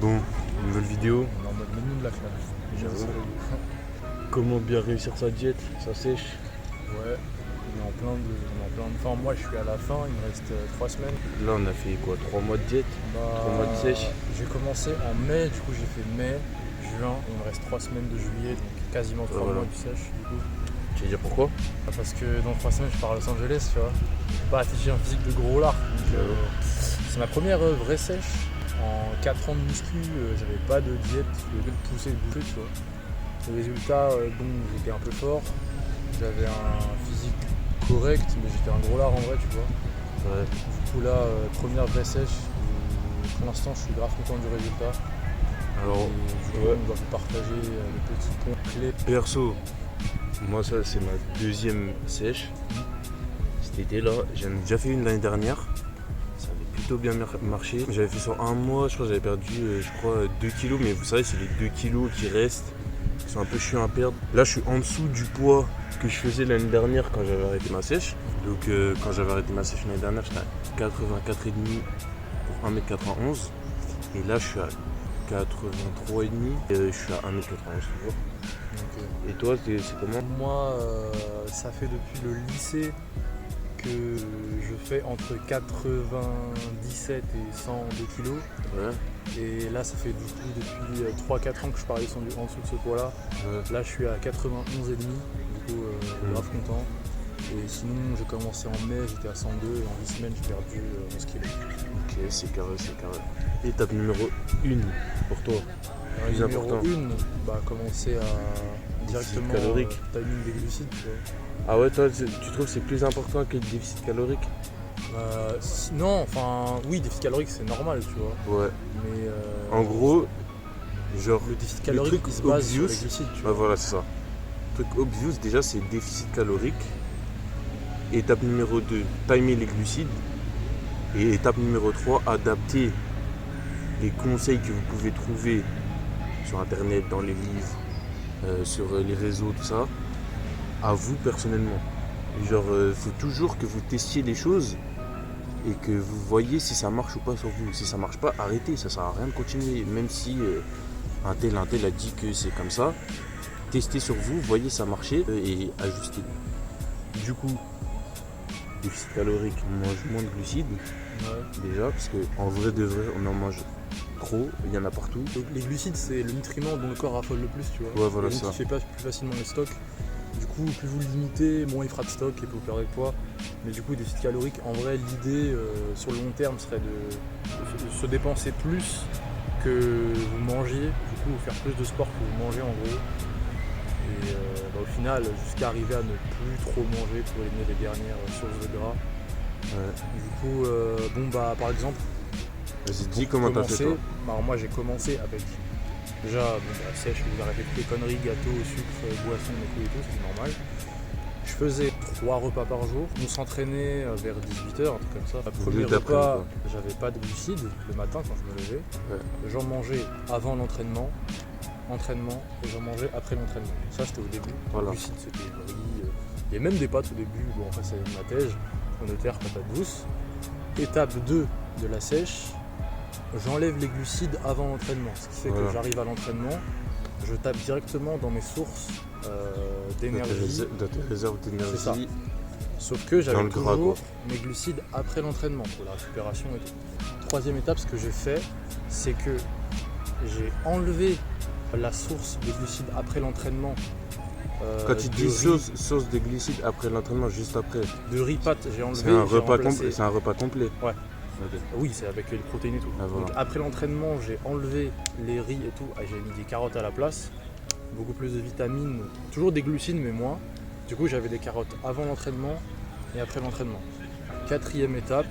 Bon, nouvelle vidéo. On est en mode menu de la flamme. J'avoue. Comment bien réussir sa diète, sa sèche. Ouais, on est en plein de. Enfin, moi je suis à la fin, il me reste 3 semaines. Là, on a fait quoi, 3 mois de diète, 3 mois de sèche. J'ai commencé en mai, du coup j'ai fait mai, juin, il me reste 3 semaines de juillet, donc quasiment 3 Voilà. mois du sèche du coup. Tu veux dire pourquoi? Parce que dans 3 semaines je pars à Los Angeles, tu vois. Je peux pas afficher un physique de gros lard. C'est ma première vraie sèche. En 4 ans de muscu, j'avais pas de diète, de pousser, de bouffer, tu vois. Les résultats, bon, j'étais un peu fort. J'avais un physique correct, mais j'étais un gros lard en vrai, tu vois. Ouais. Du coup là, première vraie sèche. Pour l'instant, je suis grave content du résultat. Alors, Et du coup, ouais. on va vous partager les petits points clés. Perso, moi ça c'est ma deuxième sèche. Cet été-là, j'en ai déjà fait une l'année dernière. Ça avait plutôt bien marché. J'avais fait sur un mois, je crois que j'avais perdu 2 kilos, mais vous savez c'est les 2 kilos qui restent, qui sont un peu chiants à perdre. Là je suis en dessous du poids que je faisais l'année dernière quand j'avais arrêté ma sèche. Donc quand j'avais arrêté ma sèche l'année dernière, j'étais à 84,5 pour 1m91. Et là je suis à 83,5 et je suis à 1m91 toujours. Donc, Et toi c'est comment? moi, ça fait depuis le lycée que je fais entre 97 et 102 kilos. Ouais. Et là, ça fait du coup depuis 3-4 ans que je suis pas descendu en dessous de ce poids-là. Ouais. Là, je suis à 91,5, du coup, grave content. Et sinon, j'ai commencé en mai, j'étais à 102 et en 10 semaines, j'ai perdu 11 kilos. Ok, c'est carré, c'est carré. Étape numéro 1 pour toi. Plus Numéro important. 1, commencer à directement calorique. timing des glucides, tu vois. Ah ouais, toi tu trouves que c'est plus important que le déficit calorique? Non, enfin, oui, déficit calorique, c'est normal, tu vois. Ouais. Mais En gros, genre, le déficit calorique, truc il se base sur les obvious, glucides, tu bah vois. voilà, c'est ça. Le truc obvious, déjà, c'est déficit calorique. Étape numéro 2, timer les glucides. Et étape numéro 3, adapter les conseils que vous pouvez trouver sur internet, dans les livres, sur les réseaux, tout ça, à vous personnellement. Genre, faut toujours que vous testiez les choses et que vous voyez si ça marche ou pas sur vous. Si ça marche pas, arrêtez, ça sert à rien de continuer. Même si un tel a dit que c'est comme ça, testez sur vous, voyez ça marcher et ajustez. Du coup, déficit calorique, on mange moins de glucides Ouais. déjà, parce qu'en vrai de vrai, on en mange trop, il y en a partout. Donc, les glucides, c'est le nutriment dont le corps raffole le plus, tu vois. Ouais, voilà, Et donc, ça. il fait pas plus facilement les stocks. Du coup, plus vous le limitez, moins il fera de stock et plus vous perdrez de poids. Mais du coup, déficit calorique, en vrai, l'idée sur le long terme serait de se dépenser plus que vous mangiez. Du coup, faire plus de sport que vous mangez en gros. Et au final, jusqu'à arriver à ne plus trop manger pour éliminer les dernières sources de gras. Ouais. Du coup, par exemple, Vas-y, dis comment t'as fait toi. alors moi j'ai commencé avec déjà sèche, vous arrêtez toutes les conneries, gâteaux, sucre, boissons, et tout, c'est normal. Je faisais 3 repas par jour, on s'entraînait vers 18h, un truc comme ça. Le premier d'après, repas, quoi. j'avais pas de glucides le matin quand je me levais. Ouais. J'en mangeais avant l'entraînement, et j'en mangeais après l'entraînement. Ça c'était au début. Voilà. Les glucides c'était riz, il y a même des pâtes au début, bon après c'est ma tège, pommes de terre, patates douces. Étape 2 de la sèche, j'enlève les glucides avant l'entraînement, ce qui fait Voilà. que j'arrive à l'entraînement, je tape directement dans mes sources d'énergie, De tes réserves d'énergie. C'est ça. Sauf que Dans j'avais le gras, toujours quoi. mes glucides après l'entraînement pour la récupération et tout. Troisième étape, ce que j'ai fait, c'est que j'ai enlevé la source de glucides après l'entraînement. Quand tu de dis riz- sauce de glucides après l'entraînement, juste après, de riz pâte, j'ai enlevé. c'est un j'ai repas remplacé- complet. C'est un repas complet. Ouais. Ok. Oui, c'est avec les protéines et tout. Ah, voilà. Donc après l'entraînement, j'ai enlevé les riz et tout. J'ai mis des carottes à la place. Beaucoup plus de vitamines. Toujours des glucides, mais moins. Du coup, j'avais des carottes avant l'entraînement et après l'entraînement. Quatrième étape,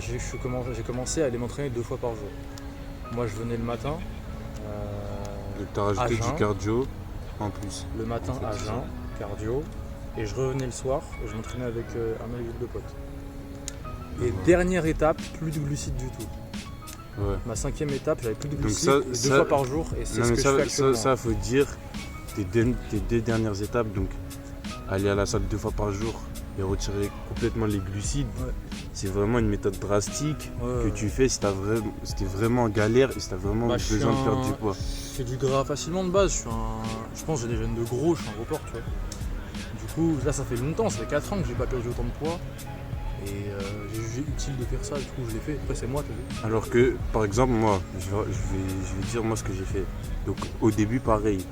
j'ai commencé à aller m'entraîner 2 fois par jour. Moi, je venais le matin. Donc t'as rajouté à jeun. du cardio en plus. Le matin En fait, à c'est jeun, cardio. Et je revenais le soir et je m'entraînais avec un autre groupe de potes. Et Ouais. dernière étape, plus de glucides du tout. Ouais. Ma 5e étape, j'avais plus de Donc glucides ça- 2 fois par jour et c'est Non ce mais que je fais actuellement. ça faut dire tes 2 dernières étapes, donc aller à la salle 2 fois par jour et retirer complètement les glucides. Ouais. c'est vraiment une méthode drastique Ouais, que tu fais si c'était vraiment galère et si t'as vraiment Bah, je besoin suis de perdre du poids. Je fais du gras facilement de base, je pense que j'ai des gènes de gros, je suis un gros porc, tu vois. Du coup, là ça fait longtemps, ça fait 4 ans que j'ai pas perdu autant de poids. Et j'ai jugé utile de faire ça, du coup je l'ai fait. Après c'est moi, t'as vu. Alors que, par exemple, moi, je vais dire moi ce que j'ai fait. Donc au début, pareil,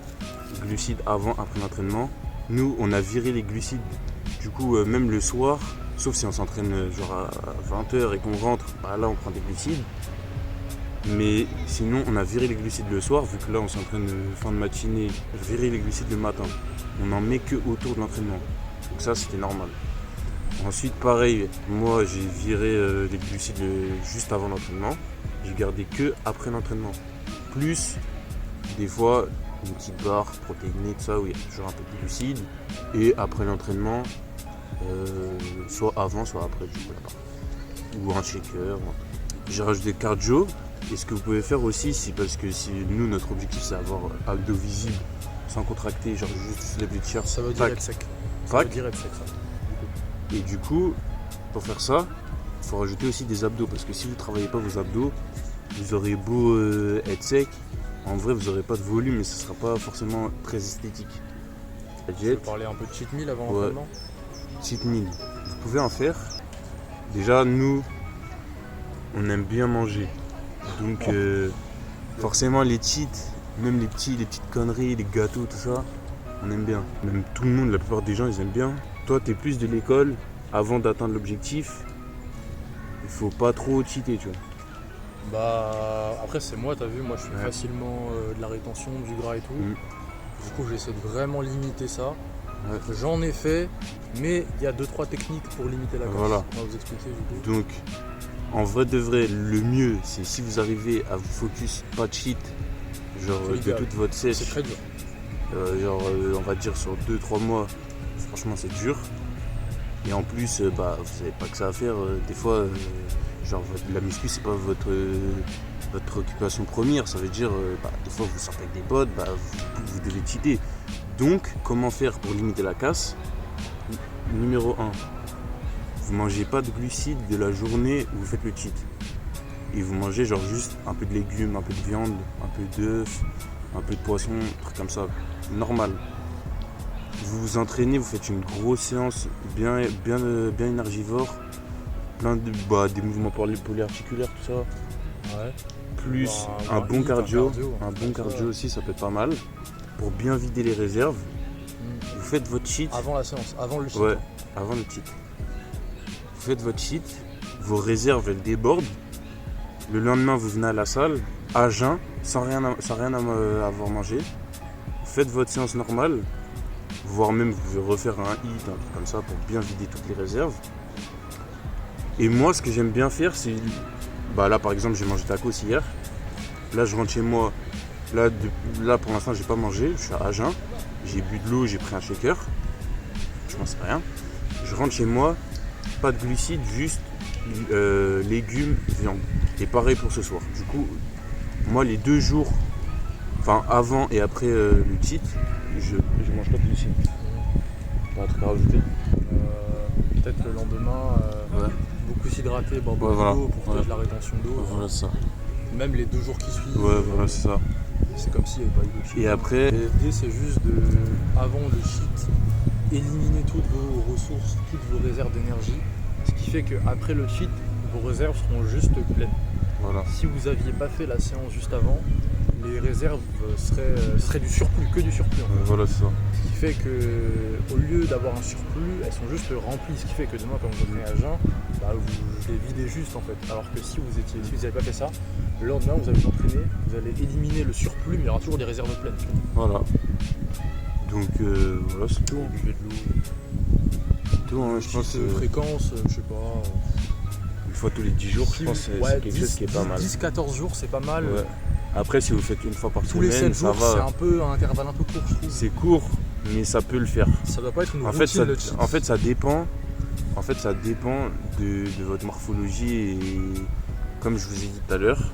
glucides avant, après l'entraînement. Nous, on a viré les glucides. Du coup, même le soir, sauf si on s'entraîne genre à 20h et qu'on rentre, bah là on prend des glucides. Mais sinon, on a viré les glucides le soir, vu que là on s'entraîne fin de matinée, virer les glucides le matin. On n'en met que autour de l'entraînement. Donc ça, c'était normal. Ensuite, pareil, moi j'ai viré les glucides juste avant l'entraînement. J'ai gardé que après l'entraînement. Plus, des fois, une petite barre protéinée, tout ça, où il y a toujours un peu de glucides. Et après l'entraînement, soit avant, soit après, du coup, là-bas. Ou un shaker. J'ai rajouté cardio. Et ce que vous pouvez faire aussi, c'est parce que si nous, notre objectif, c'est avoir abdos visibles, sans contracter, genre juste lever le t-shirt. Ça veut dire tac, être sec. Ça tac. veut dire être sec, ça. Et du coup, pour faire ça, il faut rajouter aussi des abdos. Parce que si vous ne travaillez pas vos abdos, vous aurez beau être sec, en vrai, vous n'aurez pas de volume et ce ne sera pas forcément très esthétique. La Tu veux parler un peu de cheat meal avant l'entraînement? Cheat meal, vous pouvez en faire. Déjà, nous, on aime bien manger. Donc, forcément, les cheats, même les petites conneries, les gâteaux, tout ça, on aime bien. Même tout le monde, la plupart des gens, ils aiment bien. Toi, tu es plus de l'école. Avant d'atteindre l'objectif, il faut pas trop cheater, tu vois. Bah après c'est moi, t'as vu, moi je fais Ouais. facilement de la rétention, du gras et tout. Mm. Du coup j'essaie de vraiment limiter ça. Ouais. J'en ai fait, mais il y a 2-3 techniques pour limiter la casse. Voilà. On va vous expliquer du coup. Donc, en vrai de vrai, le mieux, c'est si vous arrivez à vous focus, pas de cheat, genre C'est de l'idéal. toute votre C'est sèche, très dur. on va dire sur 2-3 mois, franchement c'est dur. Et en plus, vous n'avez pas que ça à faire. Des fois, la muscu, c'est pas votre préoccupation première. Ça veut dire, des fois, vous sortez avec des potes, vous devez cheater. Donc, comment faire pour limiter la casse? Numéro 1, vous mangez pas de glucides de la journée où vous faites le cheat. Et vous mangez genre juste un peu de légumes, un peu de viande, un peu d'œufs, un peu de poisson, un truc comme ça, normal. Vous vous entraînez, vous faites une grosse séance bien énergivore, plein de des mouvements polyarticulaires, tout ça. Ouais. Plus Bah, un bon hit, cardio, un un bon cardio cardio aussi, ça peut être pas mal. Pour bien vider les réserves, vous faites votre cheat. Avant la séance, avant le cheat. Ouais, avant le cheat. Vous faites votre cheat, vos réserves elles débordent. Le lendemain, vous venez à la salle, à jeun, sans rien avoir mangé. Faites votre séance normale, voire même vous pouvez refaire un hit, un truc comme ça pour bien vider toutes les réserves. Et moi, ce que j'aime bien faire, c'est. Là, par exemple, j'ai mangé tacos hier. Là, je rentre chez moi. Là pour l'instant, j'ai pas mangé, je suis à jeun. J'ai bu de l'eau, j'ai pris un shaker. Franchement, c'est rien. Je rentre chez moi, pas de glucides, juste légumes, viande. Et pareil pour ce soir. Du coup, moi, les 2 jours, avant et après le cheat, je mange pas de glucides. T'as un truc à rajouter? Peut-être le lendemain, Ouais. beaucoup s'hydrater, boire beaucoup Ouais, voilà. d'eau pour Ouais. de la rétention d'eau. Voilà, c'est ça. Même les 2 jours qui suivent, Ouais, voilà, c'est ça. c'est comme s'il n'y avait pas eu de cheat. Et après, L'idée c'est juste de, avant le cheat, éliminer toutes vos ressources, toutes vos réserves d'énergie. Ce qui fait qu'après le cheat, vos réserves seront juste pleines. voilà. Si vous n'aviez pas fait la séance juste avant, les réserves seraient du surplus, que du surplus en fait. Voilà, c'est ça. Ce qui fait que au lieu d'avoir un surplus, elles sont juste remplies. Ce qui fait que demain, quand vous entraînez à jeun, vous les videz juste en fait. Alors que si vous n'avez pas fait ça, le lendemain vous allez vous entraîner, vous allez éliminer le surplus, mais il y aura toujours des réserves pleines. Voilà. Donc voilà, c'est tout. Et buvez de l'eau. C'est tout, hein, je pense. Fréquence, je sais pas. Une fois tous les 10 jours, je pense que c'est quelque chose qui est pas mal. 10-14 jours, c'est pas mal. Ouais. Après, si vous faites une fois par Tous les semaine, 7 ça jours, c'est va. un peu un intervalle un peu court, je trouve. C'est court, mais ça peut le faire. Ça doit pas être une En routine fait, le cheat. ça dépend. En fait, ça dépend de votre morphologie et comme je vous ai dit tout à l'heure,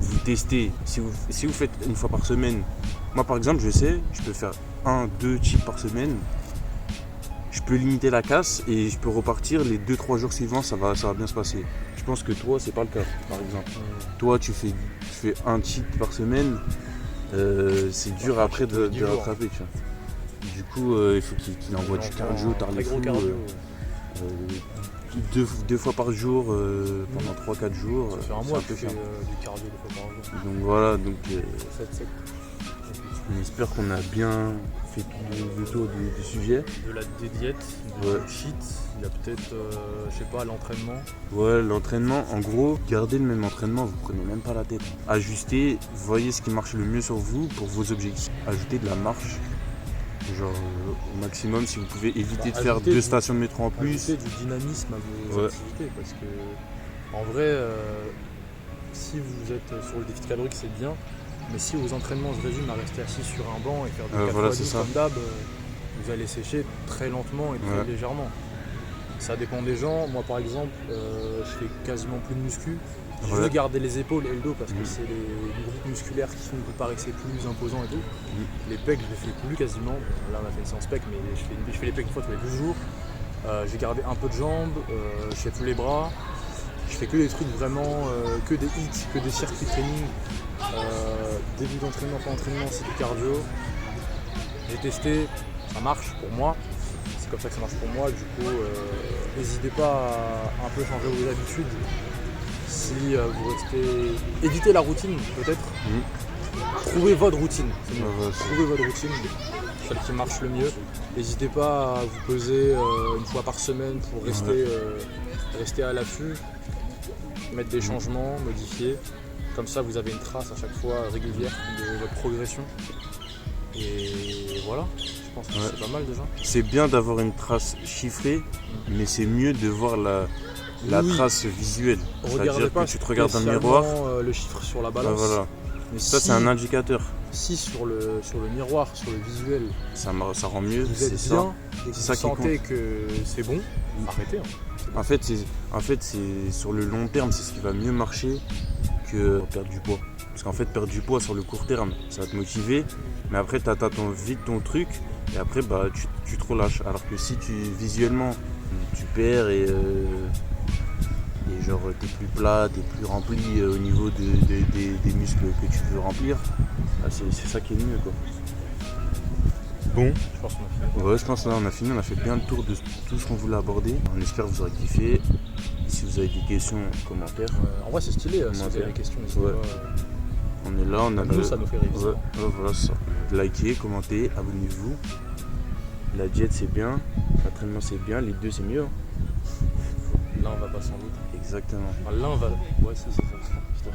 vous testez. Si vous faites une fois par semaine, moi par exemple, je sais, je peux faire 1-2 cheats par semaine. Je peux limiter la casse et je peux repartir les 2-3 jours suivants, ça va bien se passer. Je pense que toi, c'est pas le cas, par exemple. Toi, tu fais un cheat par semaine, c'est dur après de rattraper, tu vois. Du coup, il faut qu'il envoie du cardio, très gros cardio. deux fois par jour pendant 3-4 jours. Ça fait un mois que je fais du cardio 2 fois par jour. Donc voilà, donc 7. on espère qu'on a bien fait tout le tour du sujet. Des diètes, du cheat, il y a peut-être, je sais pas, l'entraînement. Ouais, l'entraînement, en gros, gardez le même entraînement, vous prenez même pas la tête. Ajustez, voyez ce qui marche le mieux sur vous pour vos objectifs. Ajoutez de la marche, genre au maximum, si vous pouvez éviter de faire 2 stations de métro en plus. Ajouter du dynamisme à vos activités, parce que en vrai, si vous êtes sur le déficit calorique, c'est bien. Mais si vos entraînements se résument à rester assis sur un banc et faire des 4x10 comme d'hab, vous allez sécher très lentement et très légèrement. Ça dépend des gens. Moi par exemple, je fais quasiment plus de muscu. Je veux garder les épaules et le dos parce que c'est les groupes musculaires qui font que vous paraissez plus imposant et tout. Les pecs, je les fais plus quasiment. Là on a fait une séance pec, mais je fais les pecs une fois tous les 12 jours. J'ai gardé un peu de jambes, je fais plus les bras. Je fais que des trucs vraiment, que des hits, que des circuits training. Début d'entraînement, fin d'entraînement, c'est du cardio. J'ai testé, ça marche pour moi. C'est comme ça que ça marche pour moi. Du coup, n'hésitez pas à un peu changer vos habitudes. Si vous restez. Évitez la routine peut-être. Trouvez votre routine. Trouvez votre routine, celle qui marche le mieux. N'hésitez pas à vous peser une fois par semaine pour rester à l'affût. Mettre des changements, modifier. Comme ça, vous avez une trace à chaque fois régulière de votre progression. Et voilà, je pense que c'est pas mal déjà. C'est bien d'avoir une trace chiffrée, mais c'est mieux de voir la trace visuelle. C'est-à-dire que tu te regardes dans le miroir. Le chiffre sur la balance. Voilà. Mais ça, c'est un indicateur. Si sur le miroir, sur le visuel, ça rend mieux, vous êtes c'est bien, ça. Et que vous sentez que c'est bon, arrêtez. En fait, c'est sur le long terme, c'est ce qui va mieux marcher que perdre du poids. Parce qu'en fait, perdre du poids sur le court terme, ça va te motiver, mais après, tu atteins vite ton truc, et après, tu te relâches. Alors que si visuellement, tu perds et genre, t'es plus plat, t'es plus rempli au niveau des muscles que tu veux remplir, c'est ça qui est le mieux, quoi. Bon, je pense qu'on a fini. Ouais, je pense que là on a fini, on a fait bien le tour de tout ce qu'on voulait aborder. On espère que vous aurez kiffé. Si vous avez des questions, commentaires. En vrai c'est stylé, si vous avez des questions, n'hésitez pas. On est là, on a nous ça nous fait réviser. Voilà, ça. Likez, commentez, abonnez-vous. La diète c'est bien, l'entraînement c'est bien, les deux c'est mieux. L'un va pas sans l'autre. Exactement. Enfin, l'un va. Ouais si c'est ça.